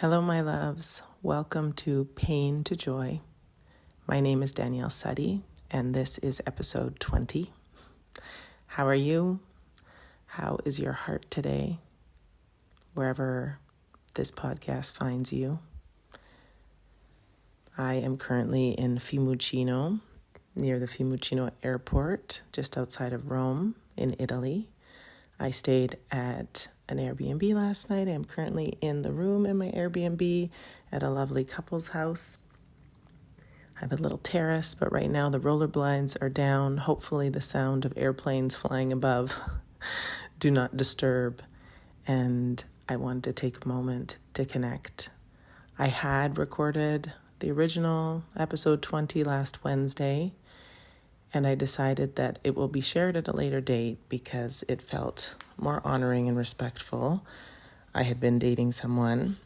Hello, my loves. Welcome to Pain to Joy. My name is Danielle, and this is episode 20. How are you? How is your heart today? Wherever this podcast finds you. I am currently in Fiumicino, near the Fiumicino airport, just outside of Rome in Italy. I stayed at an Airbnb last night. I'm currently in the room in my Airbnb at a lovely couple's house. I have a little terrace, but right now the roller blinds are down. Hopefully the sound of airplanes flying above do not disturb. And I wanted to take a moment to connect. I had recorded the original episode 20 last Wednesday, and I decided that it will be shared at a later date because it felt more honoring and respectful. I had been dating someone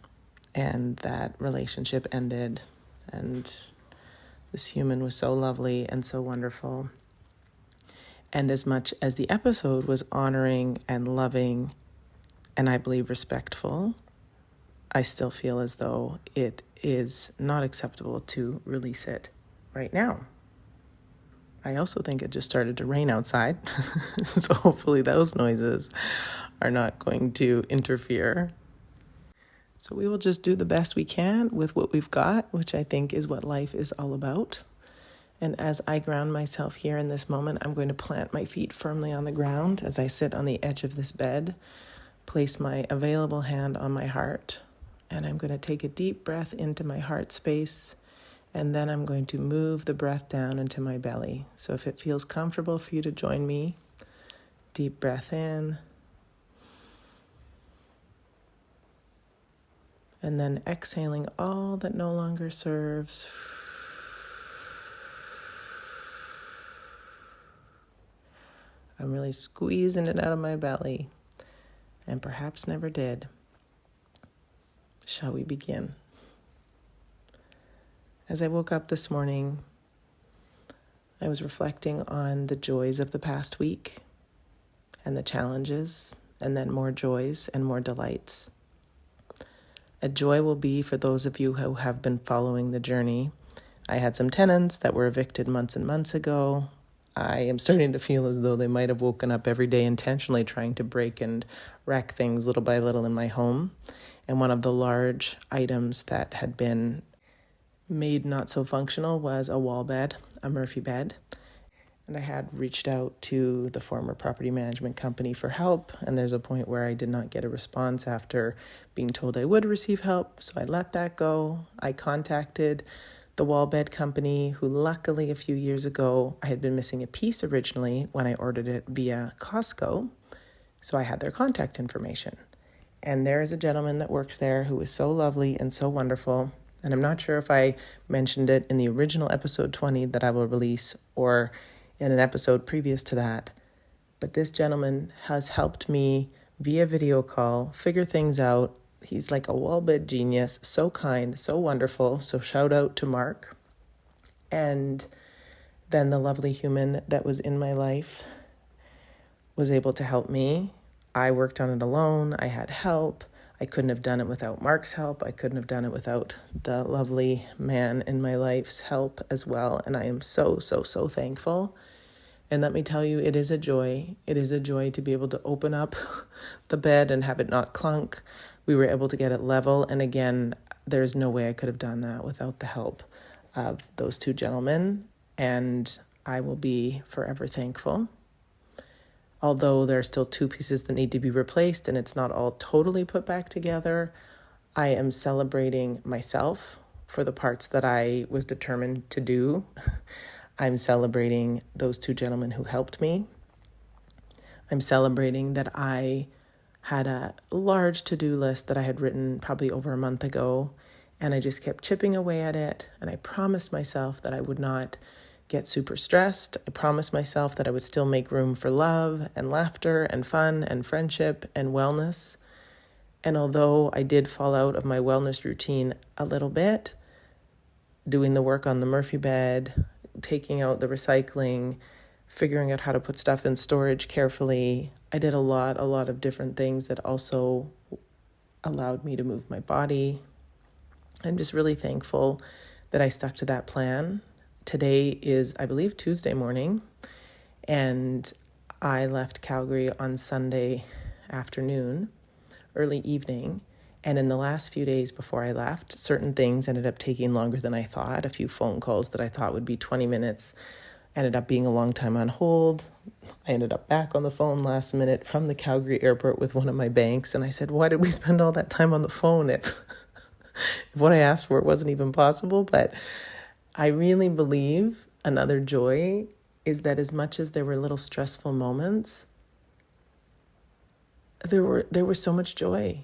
and that relationship ended, and this human was so lovely and so wonderful. And as much as the episode was honoring and loving and I believe respectful, I still feel as though it is not acceptable to release it right now. I also think it just started to rain outside, so hopefully those noises are not going to interfere. So we will just do the best we can with what we've got, which I think is what life is all about. And as I ground myself here in this moment, I'm going to plant my feet firmly on the ground as I sit on the edge of this bed, place my available hand on my heart, and I'm going to take a deep breath into my heart space. And then I'm going to move the breath down into my belly. So if it feels comfortable for you to join me, deep breath in. And then exhaling all that no longer serves. I'm really squeezing it out of my belly, and perhaps never did. Shall we begin? As I woke up this morning, I was reflecting on the joys of the past week and the challenges, and then more joys and more delights. A joy will be for those of you who have been following the journey. I had some tenants that were evicted months and months ago. I am starting to feel as though they might have woken up every day intentionally trying to break and wreck things little by little in my home. And one of the large items that had been made not so functional was a wall bed, a Murphy bed. And I had reached out to the former property management company for help, and there's a point where I did not get a response after being told I would receive help, so I let that go. I contacted the wall bed company, who luckily a few years ago, I had been missing a piece originally when I ordered it via Costco, so I had their contact information. And there is a gentleman that works there who is so lovely and so wonderful. And I'm not sure if I mentioned it in the original episode 20 that I will release or in an episode previous to that. But this gentleman has helped me via video call figure things out. He's like a wall bed genius, so kind, so wonderful. So shout out to Mark. And then the lovely human that was in my life was able to help me. I worked on it alone. I had help. I couldn't have done it without Mark's help. I couldn't have done it without the lovely man in my life's help as well. And I am so thankful. And let me tell you, it is a joy. It is a joy to be able to open up the bed and have it not clunk. We were able to get it level. And again, there's no way I could have done that without the help of those two gentlemen. And I will be forever thankful. Although there are still two pieces that need to be replaced and it's not all totally put back together, I am celebrating myself for the parts that I was determined to do. I'm celebrating those two gentlemen who helped me. I'm celebrating that I had a large to-do list that I had written probably over a month ago, and I just kept chipping away at it, and I promised myself that I would not get super stressed. I promised myself that I would still make room for love and laughter and fun and friendship and wellness. And although I did fall out of my wellness routine a little bit, doing the work on the Murphy bed, taking out the recycling, figuring out how to put stuff in storage carefully, I did a lot of different things that also allowed me to move my body, I'm just really thankful that I stuck to that plan. Today is, I believe, Tuesday morning, and I left Calgary on Sunday afternoon, early evening. And in the last few days before I left, certain things ended up taking longer than I thought. A few phone calls that I thought would be 20 minutes ended up being a long time on hold. I ended up back on the phone last minute from the Calgary airport with one of my banks. And I said, why did we spend all that time on the phone if what I asked for wasn't even possible? But I really believe another joy is that as much as there were little stressful moments, there were so much joy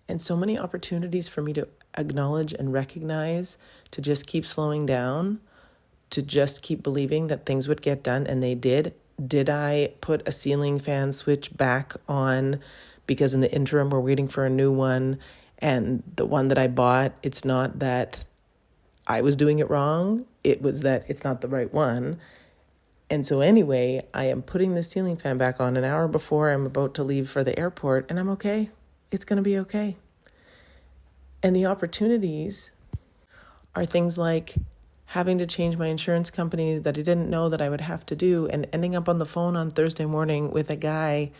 and so many opportunities for me to acknowledge and recognize, to just keep slowing down, to just keep believing that things would get done, and they did. Did I put a ceiling fan switch back on because in the interim we're waiting for a new one, and the one that I bought, it's not that I was doing it wrong, it was that it's not the right one. And so anyway, I am putting the ceiling fan back on an hour before I'm about to leave for the airport, and I'm okay. It's going to be okay. And the opportunities are things like having to change my insurance company that I didn't know that I would have to do, and ending up on the phone on Thursday morning with a guy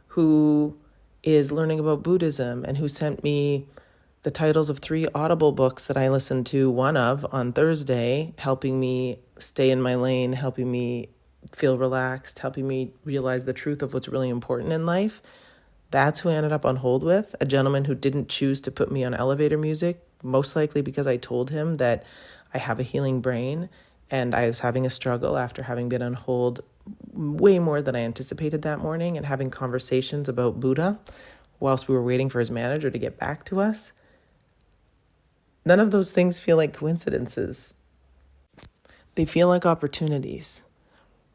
who is learning about Buddhism and who sent me the titles of 3 Audible books that I listened to, one of on Thursday, helping me stay in my lane, helping me feel relaxed, helping me realize the truth of what's really important in life. That's who I ended up on hold with, a gentleman who didn't choose to put me on elevator music, most likely because I told him that I have a healing brain and I was having a struggle after having been on hold way more than I anticipated that morning and having conversations about Buddha whilst we were waiting for his manager to get back to us. None of those things feel like coincidences. They feel like opportunities.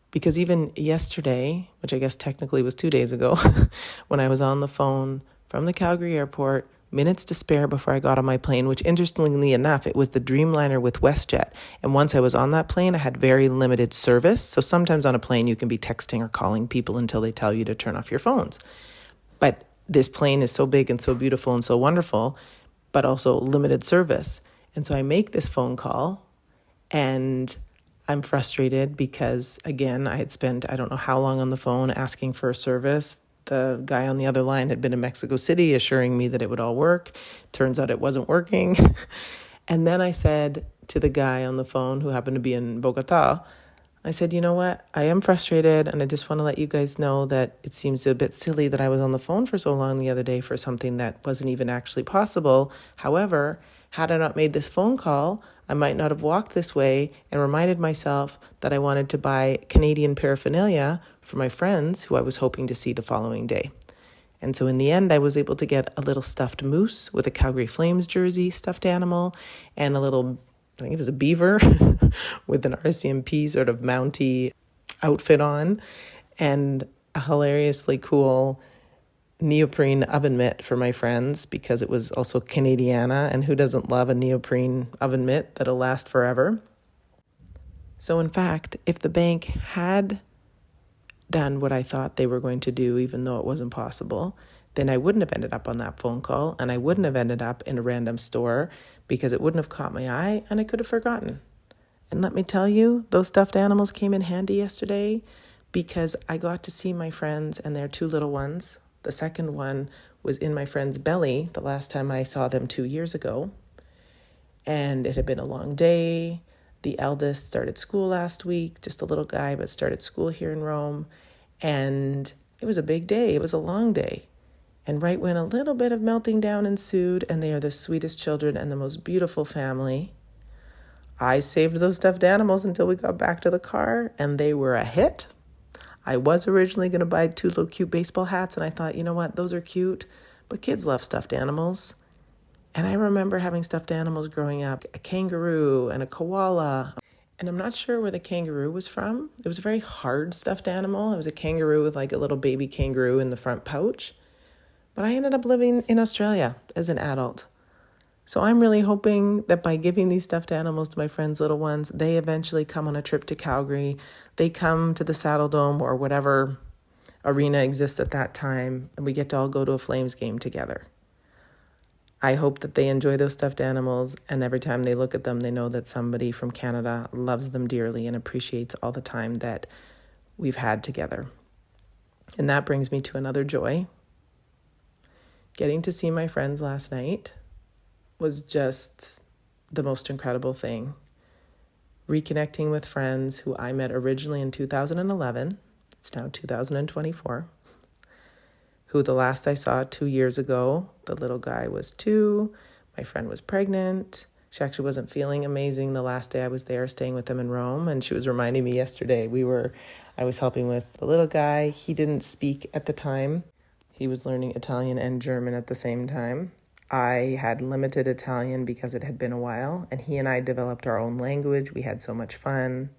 Because even yesterday, which I guess technically was 2 days ago, when I was on the phone from the Calgary airport, minutes to spare before I got on my plane, which interestingly enough, it was the Dreamliner with WestJet. And once I was on that plane, I had very limited service. So sometimes on a plane, you can be texting or calling people until they tell you to turn off your phones. But this plane is so big and so beautiful and so wonderful, but also limited service. And so I make this phone call and I'm frustrated because, again, I had spent I don't know how long on the phone asking for a service. The guy on the other line had been in Mexico City assuring me that it would all work. Turns out it wasn't working. And then I said to the guy on the phone who happened to be in Bogota, I said, you know what? I am frustrated and I just want to let you guys know that it seems a bit silly that I was on the phone for so long the other day for something that wasn't even actually possible. However, had I not made this phone call, I might not have walked this way and reminded myself that I wanted to buy Canadian paraphernalia for my friends who I was hoping to see the following day. And so in the end, I was able to get a little stuffed moose with a Calgary Flames jersey, stuffed animal, and a little, I think it was a beaver with an RCMP sort of Mountie outfit on, and a hilariously cool neoprene oven mitt for my friends because it was also Canadiana, and who doesn't love a neoprene oven mitt that'll last forever? So in fact, if the bank had done what I thought they were going to do, even though it wasn't possible, then I wouldn't have ended up on that phone call and I wouldn't have ended up in a random store because it wouldn't have caught my eye and I could have forgotten. And let me tell you, those stuffed animals came in handy yesterday because I got to see my friends and their 2 little ones. The second one was in my friend's belly the last time I saw them 2 years ago. And it had been a long day. The eldest started school last week, just a little guy, but started school here in Rome. And it was a big day. It was a long day. And right when a little bit of melting down ensued, and they are the sweetest children and the most beautiful family, I saved those stuffed animals until we got back to the car, and they were a hit. I was originally going to buy 2 little cute baseball hats, and I thought, you know what, those are cute, but kids love stuffed animals. And I remember having stuffed animals growing up, a kangaroo and a koala. And I'm not sure where the kangaroo was from. It was a very hard stuffed animal. It was a kangaroo with like a little baby kangaroo in the front pouch. But I ended up living in Australia as an adult. So I'm really hoping that by giving these stuffed animals to my friends' little ones, they eventually come on a trip to Calgary. They come to the Saddle Dome or whatever arena exists at that time, and we get to all go to a Flames game together. I hope that they enjoy those stuffed animals, and every time they look at them, they know that somebody from Canada loves them dearly and appreciates all the time that we've had together. And that brings me to another joy. Getting to see my friends last night was just the most incredible thing. Reconnecting with friends who I met originally in 2011, it's now 2024, who the last I saw 2 years ago, the little guy was 2, my friend was pregnant. She actually wasn't feeling amazing the last day I was there staying with them in Rome, and she was reminding me yesterday, I was helping with the little guy. He didn't speak at the time. He was learning Italian and German at the same time. I had limited Italian because it had been a while, and he and I developed our own language. We had so much fun.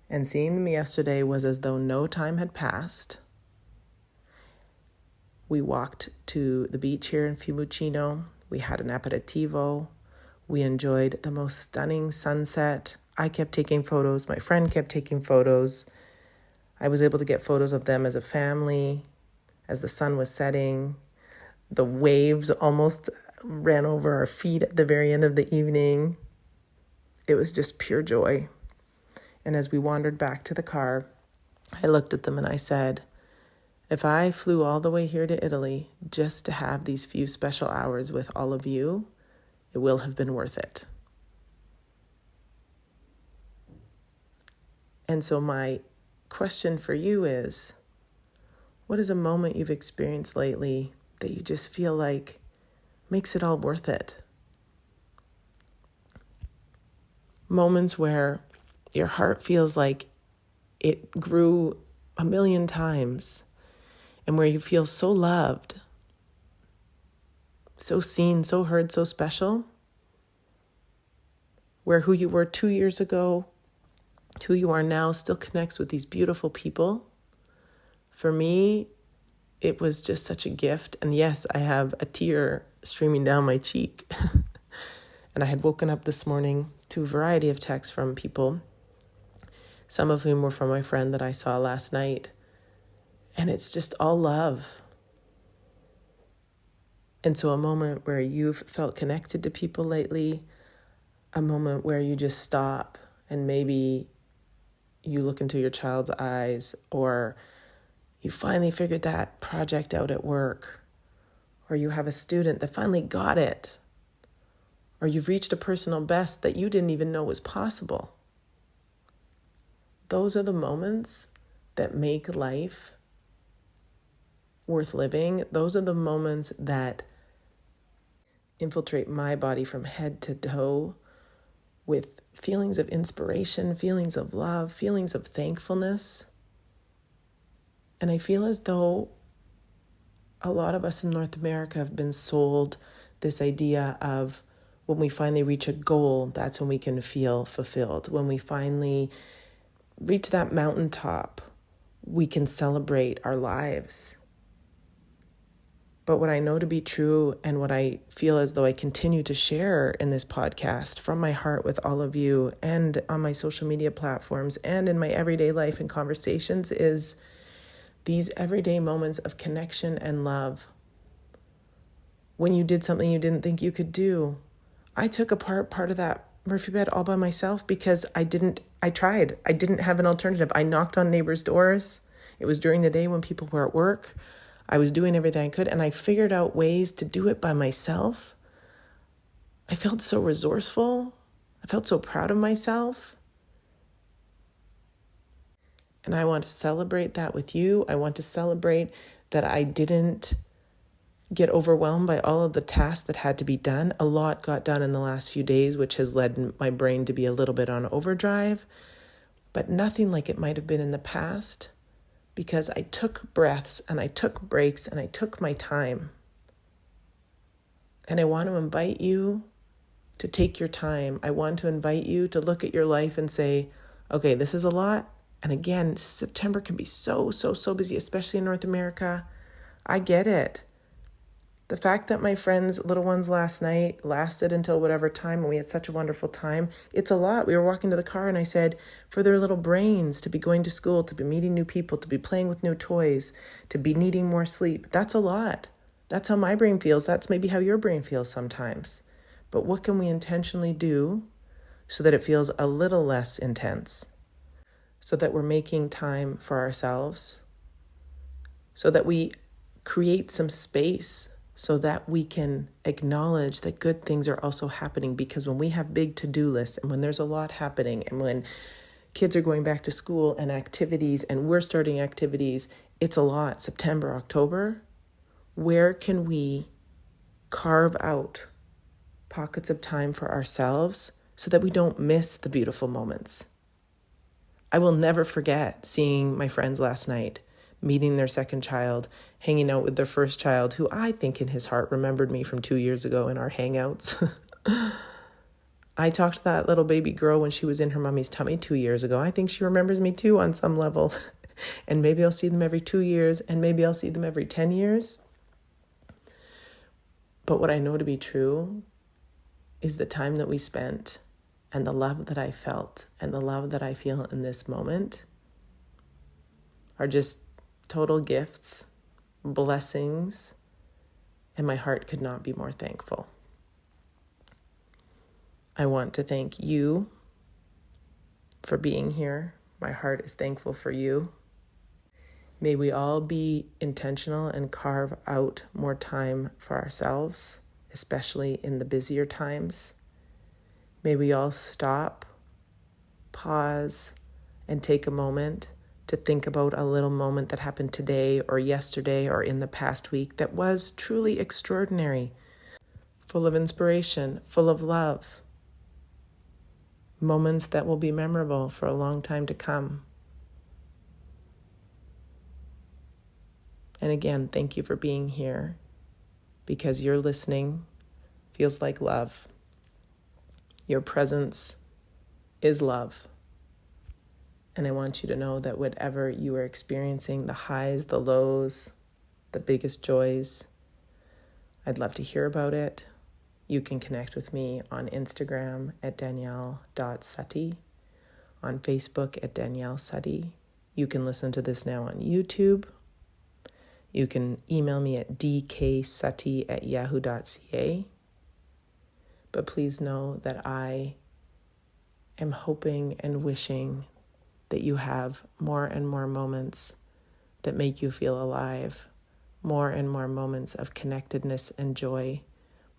And seeing them yesterday was as though no time had passed. We walked to the beach here in Fiumicino. We had an aperitivo. We enjoyed the most stunning sunset. I kept taking photos. My friend kept taking photos. I was able to get photos of them as a family, as the sun was setting. The waves almost ran over our feet at the very end of the evening. It was just pure joy. And as we wandered back to the car, I looked at them and I said, if I flew all the way here to Italy just to have these few special hours with all of you, it will have been worth it. And so my question for you is, what is a moment you've experienced lately that you just feel like makes it all worth it? Moments where your heart feels like it grew 1,000,000 times, and where you feel so loved, so seen, so heard, so special, where who you were 2 years ago, who you are now still connects with these beautiful people. For me, it was just such a gift. And yes, I have a tear streaming down my cheek. And I had woken up this morning to a variety of texts from people, some of whom were from my friend that I saw last night. And it's just all love. And so a moment where you've felt connected to people lately, a moment where you just stop and maybe you look into your child's eyes, or you finally figured that project out at work, or you have a student that finally got it, or you've reached a personal best that you didn't even know was possible. Those are the moments that make life worth living. Those are the moments that infiltrate my body from head to toe with feelings of inspiration, feelings of love, feelings of thankfulness. And I feel as though a lot of us in North America have been sold this idea of when we finally reach a goal, that's when we can feel fulfilled. When we finally reach that mountaintop, we can celebrate our lives. But what I know to be true, and what I feel as though I continue to share in this podcast from my heart with all of you, and on my social media platforms, and in my everyday life and conversations, is these everyday moments of connection and love. When you did something you didn't think you could do. I took apart part of that Murphy bed all by myself because I tried. I didn't have an alternative. I knocked on neighbors' doors. It was during the day when people were at work. I was doing everything I could, and I figured out ways to do it by myself. I felt so resourceful. I felt so proud of myself. And I want to celebrate that with you. I want to celebrate that I didn't get overwhelmed by all of the tasks that had to be done. A lot got done in the last few days, which has led my brain to be a little bit on overdrive, but nothing like it might have been in the past, because I took breaths and I took breaks and I took my time. And I want to invite you to take your time. I want to invite you to look at your life and say, okay, this is a lot. And again, September can be so busy, especially in North America. I get it. The fact that my friends' little ones last night lasted until whatever time, and we had such a wonderful time, it's a lot. We were walking to the car and I said, for their little brains to be going to school, to be meeting new people, to be playing with new toys, to be needing more sleep, that's a lot. That's how my brain feels. That's maybe how your brain feels sometimes. But what can we intentionally do so that it feels a little less intense? So that we're making time for ourselves, so that we create some space so that we can acknowledge that good things are also happening. Because when we have big to-do lists and when there's a lot happening and when kids are going back to school and activities and we're starting activities, it's a lot. September, October, where can we carve out pockets of time for ourselves so that we don't miss the beautiful moments? I will never forget seeing my friends last night, meeting their second child, hanging out with their first child, who I think in his heart remembered me from 2 years ago in our hangouts. I talked to that little baby girl when she was in her mommy's tummy 2 years ago. I think she remembers me too on some level. And maybe I'll see them every 2 years, and maybe I'll see them every 10 years. But what I know to be true is the time that we spent and the love that I felt and the love that I feel in this moment are just total gifts, blessings, and my heart could not be more thankful. I want to thank you for being here. My heart is thankful for you. May we all be intentional and carve out more time for ourselves, especially in the busier times. May we all stop, pause, and take a moment to think about a little moment that happened today or yesterday or in the past week that was truly extraordinary, full of inspiration, full of love. Moments that will be memorable for a long time to come. And again, thank you for being here, because your listening feels like love. Your presence is love. And I want you to know that whatever you are experiencing, the highs, the lows, the biggest joys, I'd love to hear about it. You can connect with me on Instagram at danielle.sutty, on Facebook at Danielle Sutty. You can listen to this now on YouTube. You can email me at dksutty@yahoo.ca. But please know that I am hoping and wishing that you have more and more moments that make you feel alive, more and more moments of connectedness and joy,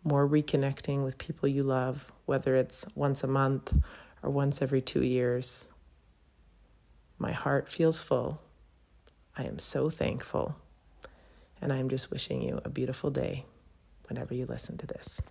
more reconnecting with people you love, whether it's once a month or once every 2 years. My heart feels full. I am so thankful. And I'm just wishing you a beautiful day whenever you listen to this.